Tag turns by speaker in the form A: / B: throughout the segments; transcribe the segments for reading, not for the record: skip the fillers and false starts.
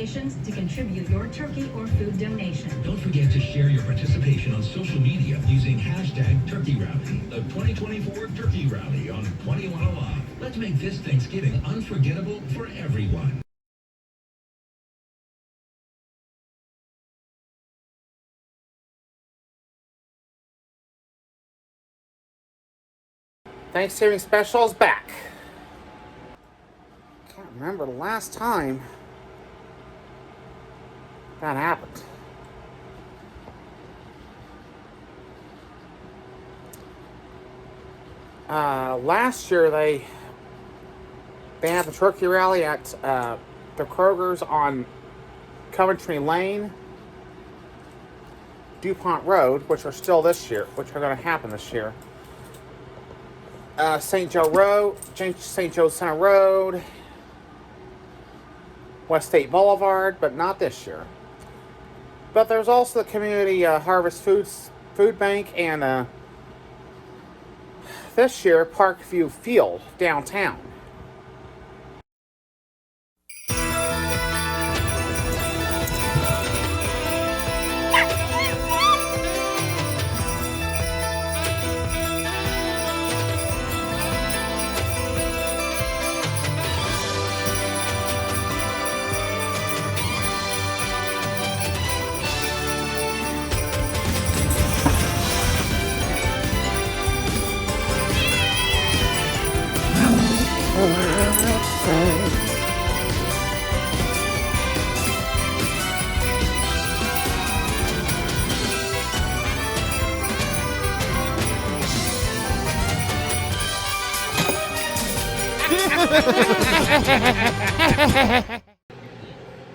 A: locations to contribute your turkey or food donation.
B: Don't forget to share your participation on social media using hashtag Turkey Rally, the 2024 Turkey Rally on 21 Alive. Let's make this Thanksgiving unforgettable for everyone.
C: Thanksgiving special is back. Can't remember the last time that happened. Last year they had the turkey rally at the Kroger's on Coventry Lane, DuPont Road, which are still this year, which are going to happen this year. St. Joe Center Road, West State Boulevard, but not this year. But there's also the Community Harvest Food Bank and this year Parkview Field downtown.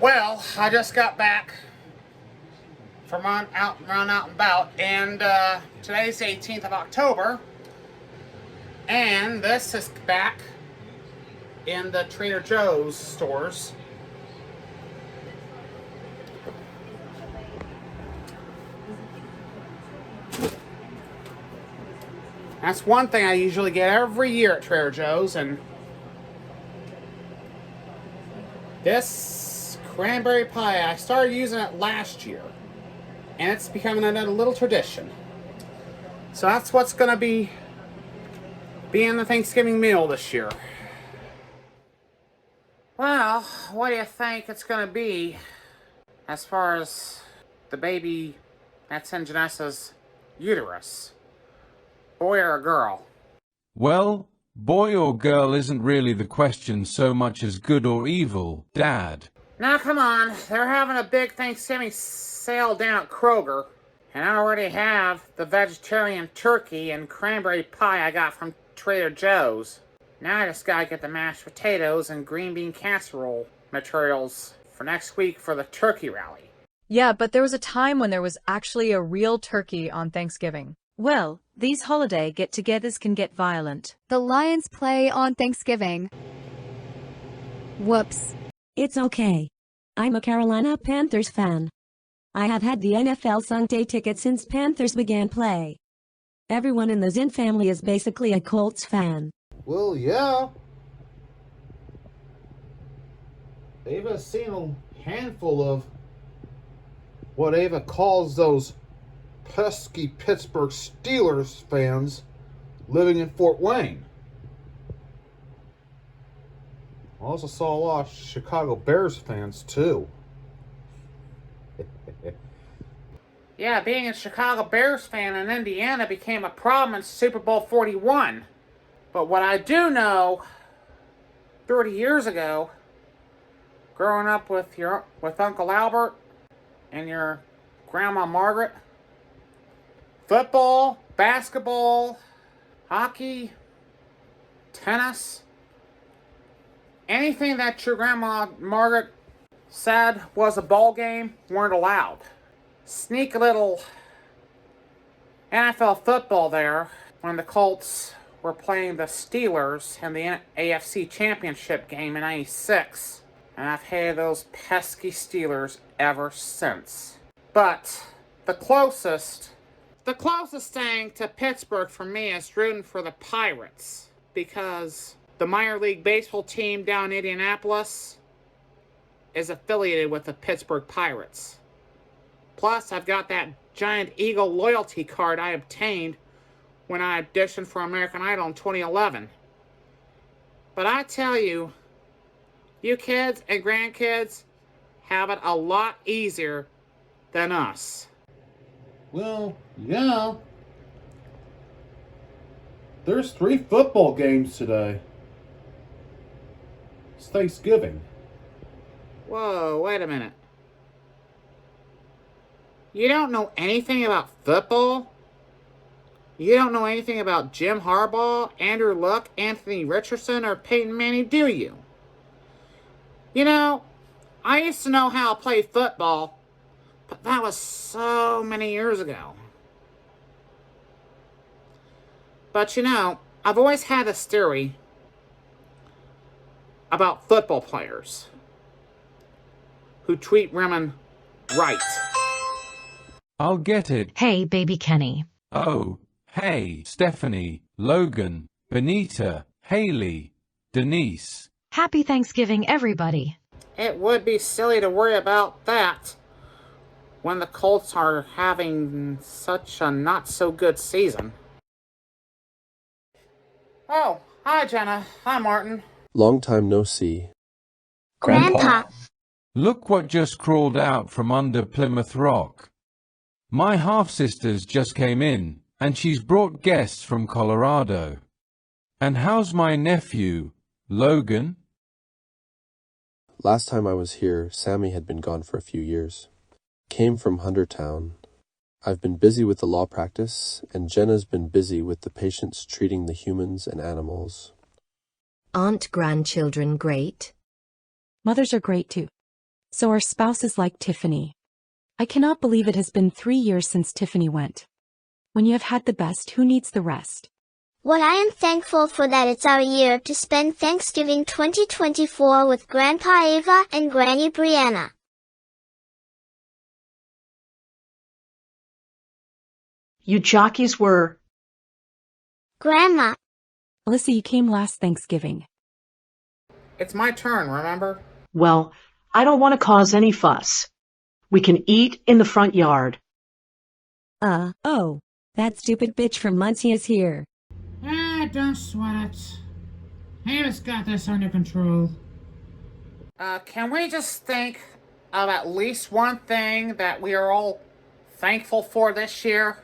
C: Well, I just got back from run out and about, and today's the 18th of October, and this is back in the Trader Joe's stores. That's one thing I usually get every year at Trader Joe's, and this cranberry pie, I started using it last year, and it's becoming another little tradition. So that's what's going to be in the Thanksgiving meal this year. Well, what do you think it's going to be as far as the baby that's in Janessa's uterus? Boy or a girl?
D: Well, boy or girl isn't really the question so much as good or evil, Dad.
C: Now come on, they're having a big Thanksgiving sale down at Kroger, and I already have the vegetarian turkey and cranberry pie I got from Trader Joe's. Now I just gotta get the mashed potatoes and green bean casserole materials for next week for the turkey rally.
E: Yeah, but there was a time when there was actually a real turkey on Thanksgiving.
F: Well, these holiday get-togethers can get violent.
G: The Lions play on Thanksgiving. Whoops.
H: It's okay. I'm a Carolina Panthers fan. I have had the NFL Sunday ticket since Panthers began play. Everyone in the Zinn family is basically a Colts fan.
C: Well, yeah. Ava's seen a handful of what Ava calls those pesky Pittsburgh Steelers fans living in Fort Wayne. I also saw a lot of Chicago Bears fans, too. Yeah, being a Chicago Bears fan in Indiana became a problem in Super Bowl 41. But what I do know, 30 years ago, growing up with Uncle Albert and your Grandma Margaret, football, basketball, hockey, tennis, anything that your Grandma Margaret said was a ball game weren't allowed. Sneak a little NFL football there when the Colts were playing the Steelers in the AFC Championship game in '96. And I've hated those pesky Steelers ever since. But the closest thing to Pittsburgh for me is rooting for the Pirates, because the minor league baseball team down in Indianapolis is affiliated with the Pittsburgh Pirates. Plus, I've got that giant Eagle loyalty card I obtained when I auditioned for American Idol in 2011. But I tell you, you kids and grandkids have it a lot easier than us.
I: Well, yeah. There's 3 football games today. It's Thanksgiving.
C: Whoa, wait a minute. You don't know anything about football? You don't know anything about Jim Harbaugh, Andrew Luck, Anthony Richardson, or Peyton Manning, do you? You know, I used to know how to play football, but that was so many years ago. But you know, I've always had this theory about football players who treat women right.
D: I'll get it.
J: Hey, baby Kenny.
D: Oh, hey, Stephanie, Logan, Benita, Haley, Denise.
J: Happy Thanksgiving, everybody.
C: It would be silly to worry about that when the Colts are having such a not-so-good season. Oh, hi, Jenna. Hi, Martin.
K: Long time no see.
L: Grandpa.
D: Look what just crawled out from under Plymouth Rock. My half-sisters just came in, and she's brought guests from Colorado. And how's my nephew, Logan?
K: Last time I was here, Sammy had been gone for a few years. Came from Huntertown. I've been busy with the law practice, and Jenna's been busy with the patients treating the humans and animals.
M: Aren't grandchildren great?
F: Mothers are great too. So are spouses like Tiffany. I cannot believe it has been 3 years since Tiffany went. When you have had the best, who needs the rest?
L: Well, I am thankful for that it's our year to spend Thanksgiving 2024 with Grandpa Ava and Granny Breeanna.
N: You jockeys were...
L: Grandma.
F: Elisa, you came last Thanksgiving.
C: It's my turn, remember?
N: Well, I don't want to cause any fuss. We can eat in the front yard.
H: Oh, that stupid bitch from Muncie is here.
C: Don't sweat it. Ava's got this under control. Can we just think of at least one thing that we are all thankful for this year?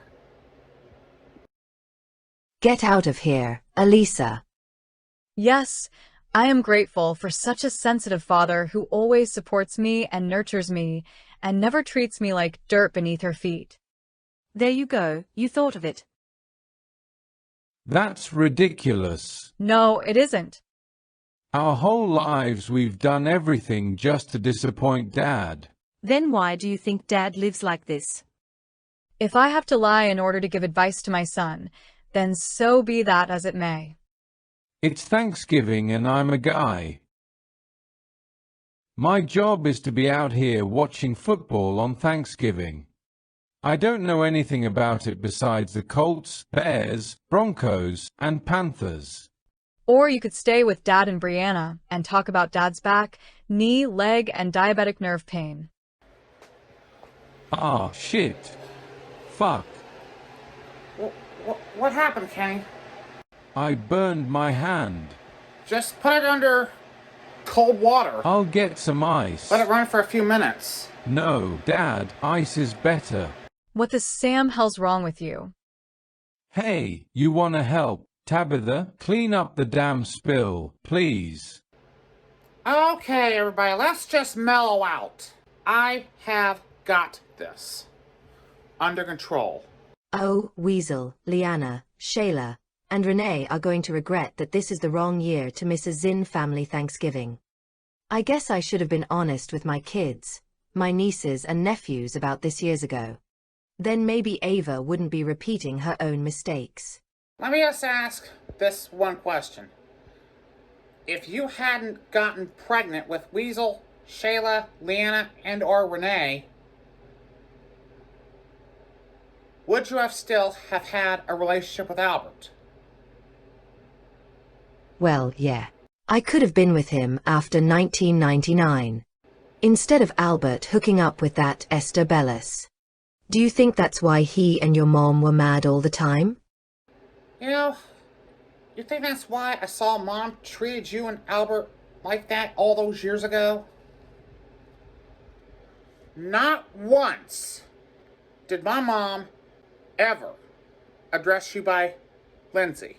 M: Get out of here, Elisa.
E: Yes, I am grateful for such a sensitive father who always supports me and nurtures me and never treats me like dirt beneath her feet.
F: There you go, you thought of it.
D: That's ridiculous.
E: No, it isn't.
D: Our whole lives we've done everything just to disappoint Dad.
F: Then why do you think Dad lives like this?
E: If I have to lie in order to give advice to my son, then so be that as it may.
D: It's Thanksgiving and I'm a guy. My job is to be out here watching football on Thanksgiving. I don't know anything about it besides the Colts, Bears, Broncos, and Panthers.
E: Or you could stay with Dad and Breeanna and talk about Dad's back, knee, leg, and diabetic nerve pain.
D: Ah, shit. Fuck.
C: What happened, Kenny?
D: I burned my hand.
C: Just put it under cold water.
D: I'll get some ice.
C: Let it run for a few minutes.
D: No, Dad, ice is better.
E: What the Sam hell's wrong with you?
D: Hey, you wanna help? Tabitha, clean up the damn spill, please.
C: Okay, everybody, let's just mellow out. I have got this under control.
M: Oh, Weasel, Liana, Shayla, and Renee are going to regret that this is the wrong year to miss a Zinn family Thanksgiving. I guess I should have been honest with my kids, my nieces and nephews about this years ago. Then maybe Ava wouldn't be repeating her own mistakes.
C: Let me just ask this one question. If you hadn't gotten pregnant with Weasel, Shayla, Liana, and or Renee, would you have still have had a relationship with Albert?
M: Well, yeah. I could have been with him after 1999. Instead of Albert hooking up with that Esther Bellis. Do you think that's why he and your mom were mad all the time?
C: You know, you think that's why I saw Mom treated you and Albert like that all those years ago? Not once did my mom ever address you by Lindsay.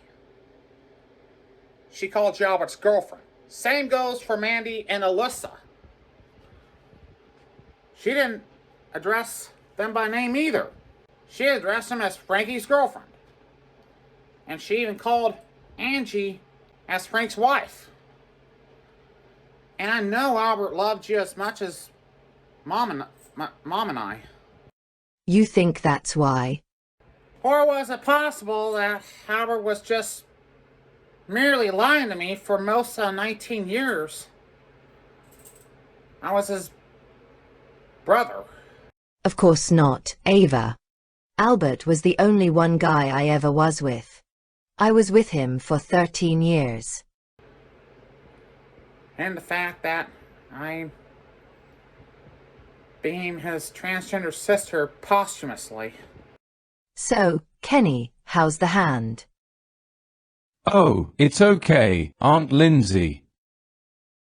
C: She called you Albert's girlfriend. Same goes for Mandy and Elisa. She didn't address them by name either. She addressed them as Frankie's girlfriend. And she even called Angie as Frank's wife. And I know Albert loved you as much as Mom and I.
M: You think that's why?
C: Or was it possible that Albert was just merely lying to me for most of 19 years? I was his brother.
M: Of course not, Ava. Albert was the only one guy I ever was with. I was with him for 13 years.
C: And the fact that I became his transgender sister posthumously.
M: So, Kenny, how's the hand?
D: Oh, it's okay, Aunt Lindsay.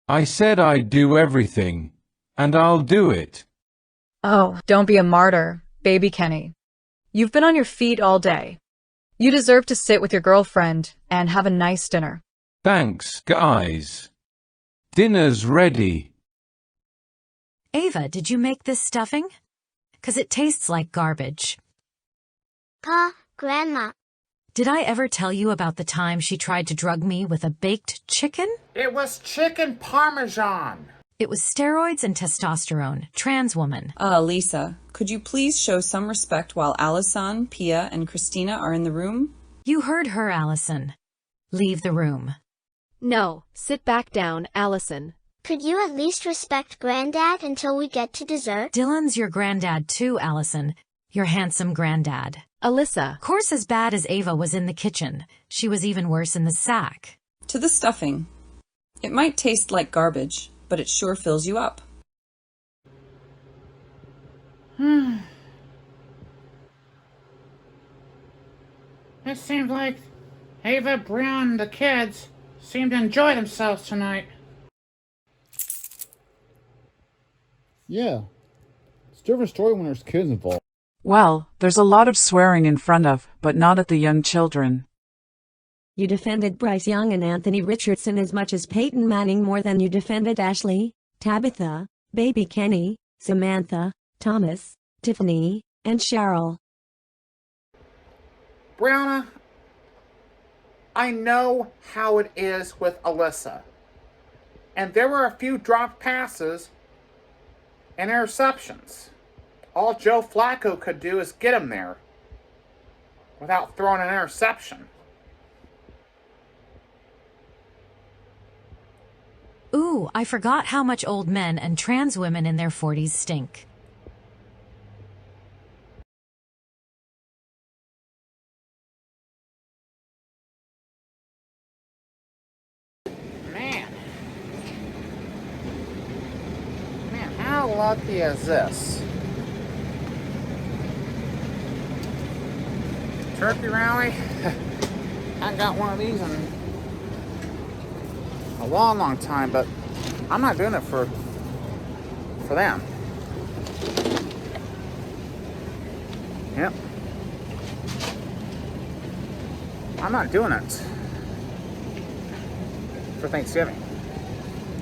D: I said I'd do everything, and I'll do it.
E: Oh, don't be a martyr, baby Kenny. You've been on your feet all day. You deserve to sit with your girlfriend and have a nice dinner.
D: Thanks, guys. Dinner's ready.
J: Ava, did you make this stuffing? 'Cause it tastes like garbage.
L: Grandma.
J: Did I ever tell you about the time she tried to drug me with a baked chicken?
C: It was chicken parmesan.
J: It was steroids and testosterone. Trans woman.
O: Lisa, could you please show some respect while Allison, Pia, and Christina are in the room?
J: You heard her, Allison. Leave the room.
G: No, sit back down, Allison.
L: Could you at least respect Granddad until we get to dessert?
J: Dylan's your granddad too, Allison. Your handsome granddad.
G: Alyssa.
J: Course as bad as Ava was in the kitchen. She was even worse in the sack.
O: To the stuffing. It might taste like garbage, but it sure fills you up.
C: It seemed like Ava, Breeanna, and the kids seemed to enjoy themselves tonight.
I: Yeah. It's a different story when there's kids involved.
P: Well, there's a lot of swearing in front of, but not at the young children.
H: You defended Bryce Young and Anthony Richardson as much as Peyton Manning more than you defended Ashley, Tabitha, Baby Kenny, Samantha, Thomas, Tiffany, and Cheryl.
C: Breeanna, I know how it is with Elisa. And there were a few dropped passes and interceptions. All Joe Flacco could do is get him there without throwing an interception.
J: Ooh, I forgot how much old men and trans women in their 40s stink.
C: Man, how lucky is this? Turkey rally? I got one of these in a long time, but I'm not doing it for them. Yep. I'm not doing it for Thanksgiving.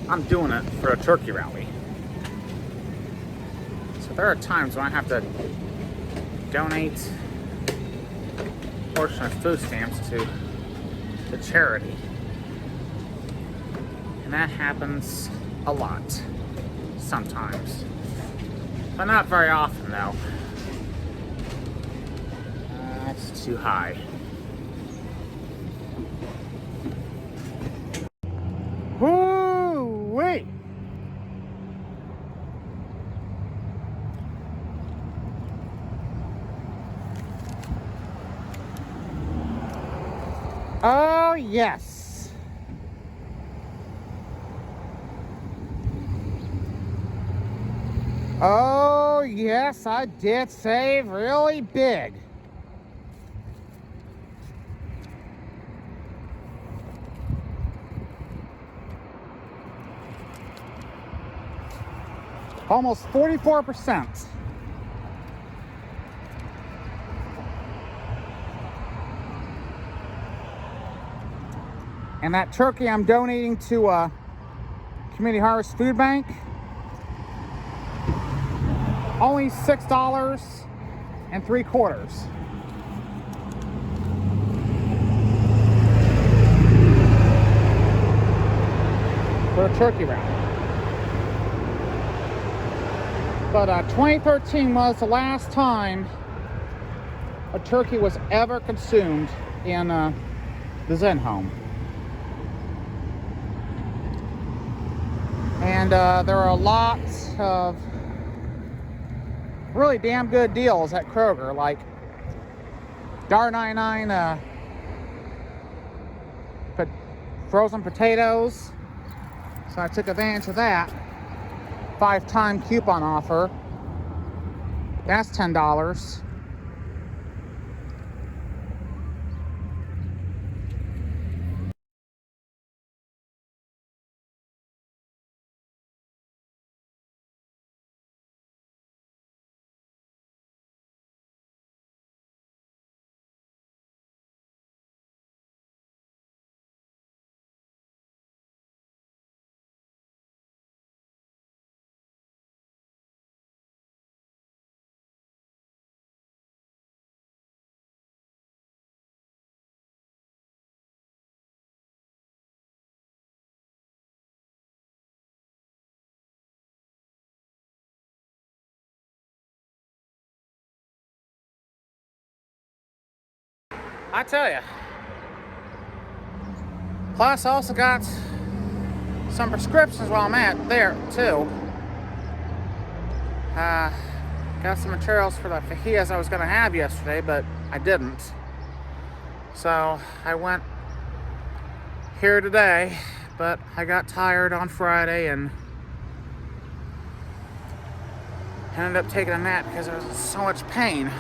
C: I'm doing it for a turkey rally. So there are times when I have to donate a portion of food stamps to the charity. And that happens a lot, sometimes. But not very often, though. That's too high. Woo-wee! Oh, yes. Oh, yes, I did save really big. Almost 44%. And that turkey I'm donating to a Community Harvest Food Bank. Only $6.75 for a turkey round. But 2013 was the last time a turkey was ever consumed in the Zinn home. And there are lots of really damn good deals at Kroger, like $1.99 frozen potatoes. So I took advantage of that. 5-time coupon offer. That's $10. I tell you. Plus, I also got some prescriptions while I'm at there, too. Got some materials for the fajitas I was going to have yesterday, but I didn't. So, I went here today, but I got tired on Friday and ended up taking a nap because I was in so much pain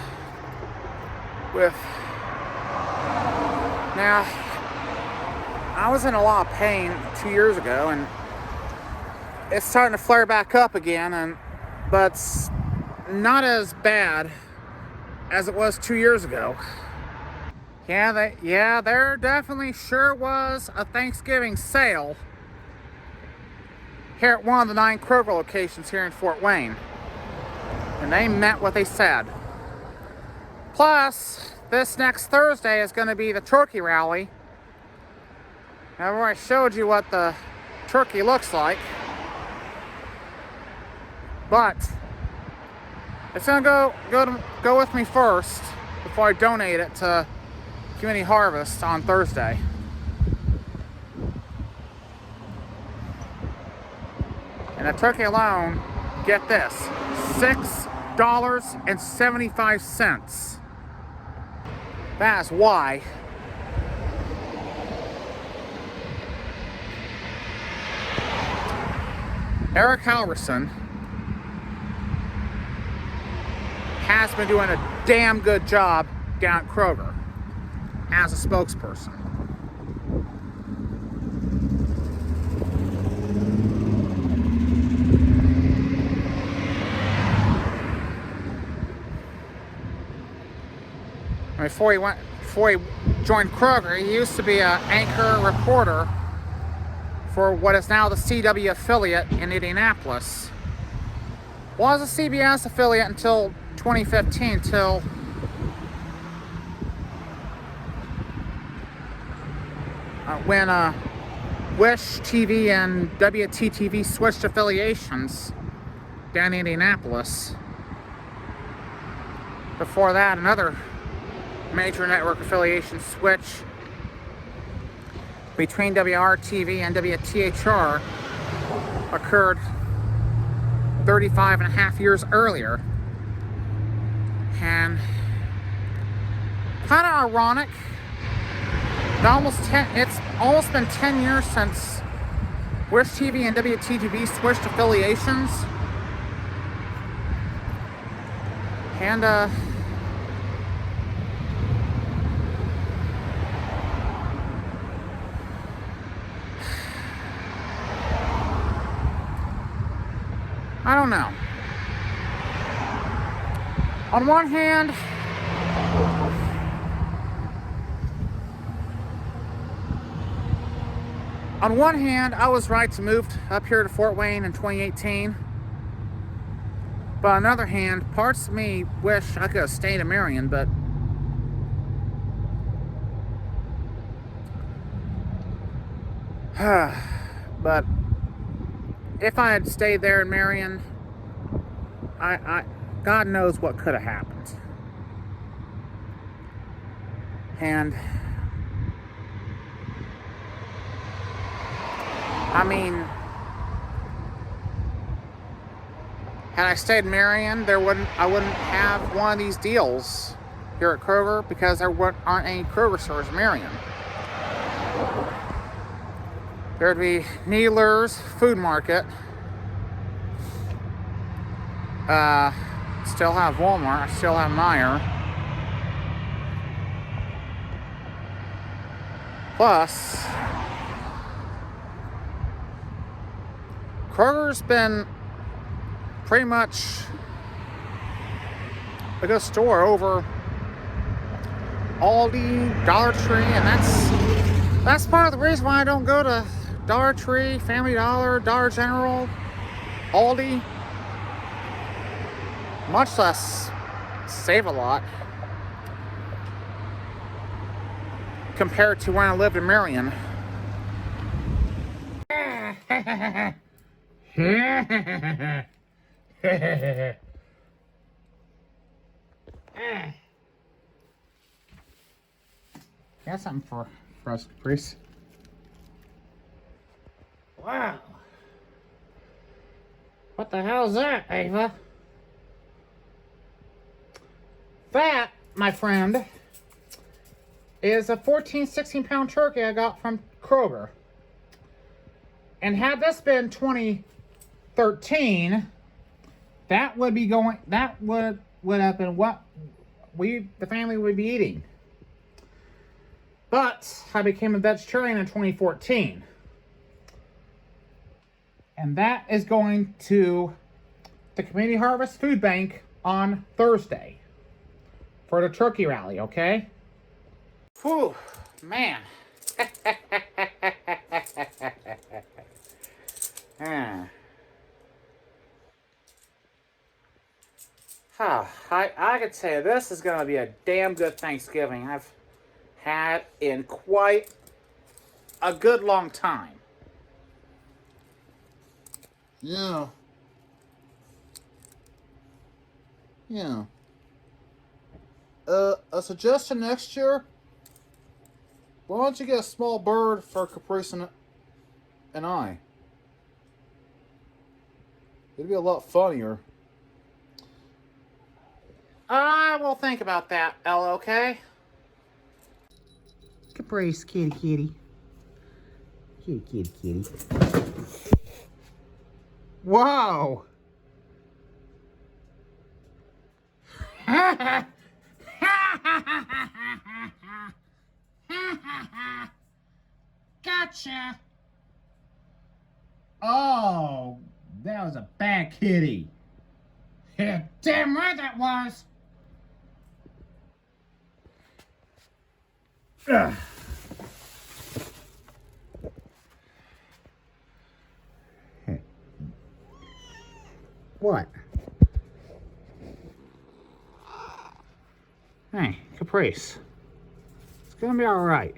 C: with... Now, I was in a lot of pain 2 years ago, and it's starting to flare back up again, but it's not as bad as it was 2 years ago. Yeah, there definitely sure was a Thanksgiving sale here at one of the 9 Kroger locations here in Fort Wayne, and they meant what they said. Plus, this next Thursday is going to be the turkey rally. I've already showed you what the turkey looks like, but it's going to go with me first before I donate it to Community Harvest on Thursday. And the turkey alone, get this, $6.75. That's why Eric Halverson has been doing a damn good job down at Kroger as a spokesperson. Before he joined Kroger, he used to be an anchor reporter for what is now the CW affiliate in Indianapolis. Was a CBS affiliate until 2015, till when Wish TV and WTTV switched affiliations down in Indianapolis. Before that, another major network affiliation switch between WRTV and WTHR occurred 35 and a half years earlier. And kind of ironic, it's almost been 10 years since Wish TV and WTTV switched affiliations. And, I don't know. On one hand, I was right to move up here to Fort Wayne in 2018. But on the other hand, parts of me wish I could have stayed in Marion, but but if I had stayed there in Marion, God knows what could have happened. And I mean, had I stayed in Marion, I wouldn't have one of these deals here at Kroger, because there aren't any Kroger stores in Marion. There'd be Needler's Food Market. Still have Walmart. I still have Meijer. Plus, Kroger's been pretty much a good store over Aldi, Dollar Tree, and that's part of the reason why I don't go to Dollar Tree, Family Dollar, Dollar General, Aldi. Much less save a lot compared to when I lived in Marion. Got something for us, Caprice. Wow. What the hell is that, Ava? That, my friend, is a 16-pound turkey I got from Kroger. And had this been 2013, that would have been what the family would be eating. But I became a vegetarian in 2014. And that is going to the Community Harvest Food Bank on Thursday for the turkey rally, okay? Whew, man. I could say this is going to be a damn good Thanksgiving I've had in quite a good long time.
I: Yeah. Yeah. A suggestion next year? Why don't you get a small bird for Caprice and I? It'd be a lot funnier.
C: I will think about that, Ella, okay?
Q: Caprice, kitty. Kitty.
C: Whoa!
Q: Gotcha. Oh, that was a bad kitty. Yeah, damn right that was. Ugh.
C: What? Hey, Caprice. It's gonna be alright.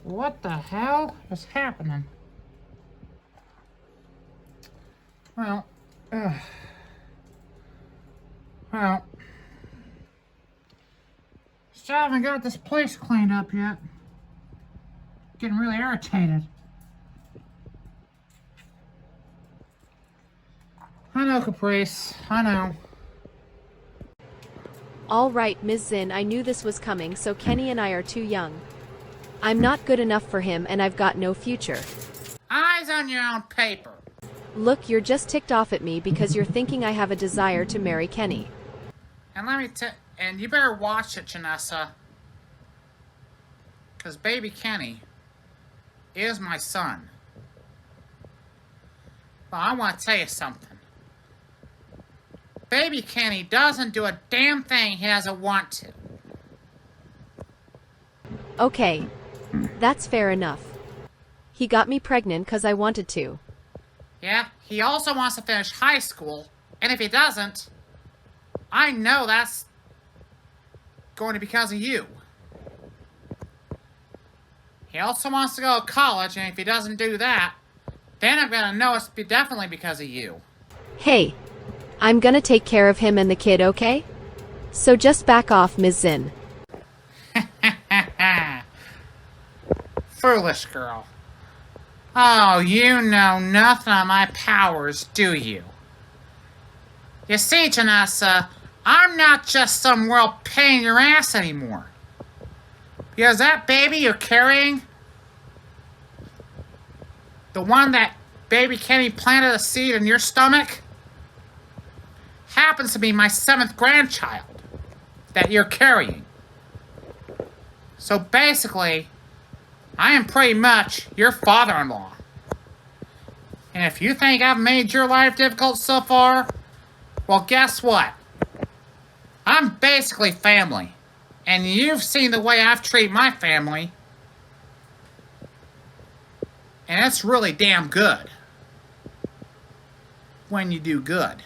Q: What the hell is happening?
C: Well,
Q: still haven't got this place cleaned up yet. Getting really irritated.
C: I know, Caprice. I know.
G: All right, Ms. Zinn, I knew this was coming, so Kenny and I are too young. I'm not good enough for him and I've got no future.
C: Eyes on your own paper.
G: Look, you're just ticked off at me because you're thinking I have a desire to marry Kenny.
C: And you better watch it, Janessa. Because baby Kenny is my son. But I want to tell you something. Baby Kenny doesn't do a damn thing he doesn't want to.
G: Okay, that's fair enough. He got me pregnant because I wanted to.
C: Yeah, he also wants to finish high school, and if he doesn't, I know that's going to be because of you. He also wants to go to college, and if he doesn't do that, then I'm gonna know it's definitely because of you.
G: Hey, I'm gonna take care of him and the kid, okay? So just back off, Ms. Zinn.
C: Foolish girl. Oh, you know nothing of my powers, do you? You see, Janessa, I'm not just some world pain in your ass anymore. Because that baby you're carrying, the one that baby Kenny planted a seed in your stomach, happens to be my 7th grandchild that you're carrying. So basically, I am pretty much your father-in-law. And if you think I've made your life difficult so far, well, guess what? I'm basically family. And you've seen the way I've treated my family. And it's really damn good. When you do good.